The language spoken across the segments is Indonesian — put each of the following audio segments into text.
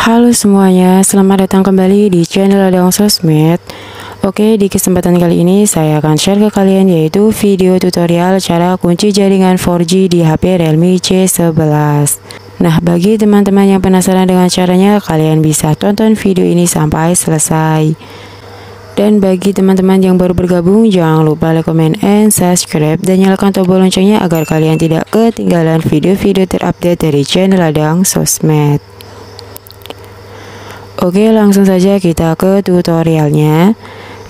Halo semuanya, selamat datang kembali di channel Ladang Sosmed. Oke, di kesempatan kali ini saya akan share ke kalian yaitu video tutorial cara kunci jaringan 4G di HP Realme C11. Nah, bagi teman-teman yang penasaran dengan caranya, kalian bisa tonton video ini sampai selesai. Dan bagi teman-teman yang baru bergabung, jangan lupa like, comment, and subscribe, dan nyalakan tombol loncengnya agar kalian tidak ketinggalan video-video terupdate dari channel Ladang Sosmed. Oke, langsung saja kita ke tutorialnya.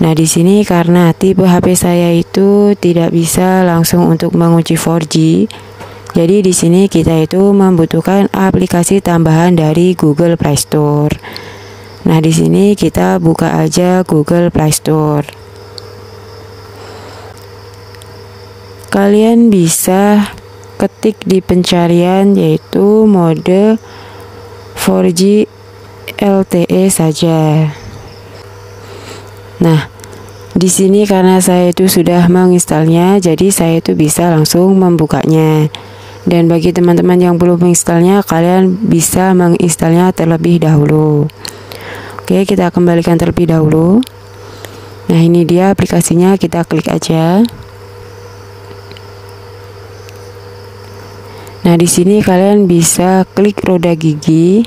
Nah, di sini karena tipe HP saya itu tidak bisa langsung untuk mengunci 4G. Jadi di sini kita itu membutuhkan aplikasi tambahan dari Google Play Store. Nah, di sini kita buka aja Google Play Store. Kalian bisa ketik di pencarian yaitu mode 4G LTE saja. Nah, di sini karena saya itu sudah menginstalnya, jadi saya itu bisa langsung membukanya. Dan bagi teman-teman yang belum menginstalnya, kalian bisa menginstalnya terlebih dahulu. Oke, kita kembalikan terlebih dahulu. Nah, ini dia aplikasinya, kita klik aja. Nah, di sini kalian bisa klik roda gigi.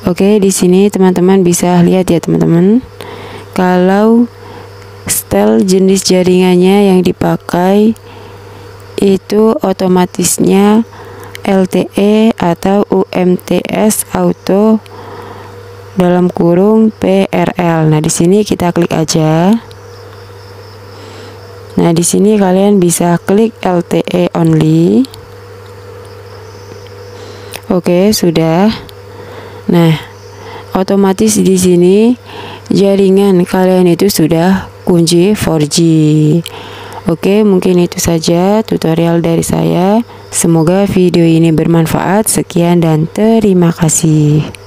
Oke, di sini teman-teman bisa lihat ya teman-teman. Kalau style jenis jaringannya yang dipakai itu otomatisnya LTE atau UMTS auto dalam kurung PRL. Nah, di sini kita klik aja. Nah, di sini kalian bisa klik LTE only. Oke, sudah. Nah, otomatis di sini jaringan kalian itu sudah kunci 4G. Oke, mungkin itu saja tutorial dari saya. Semoga video ini bermanfaat. Sekian dan terima kasih.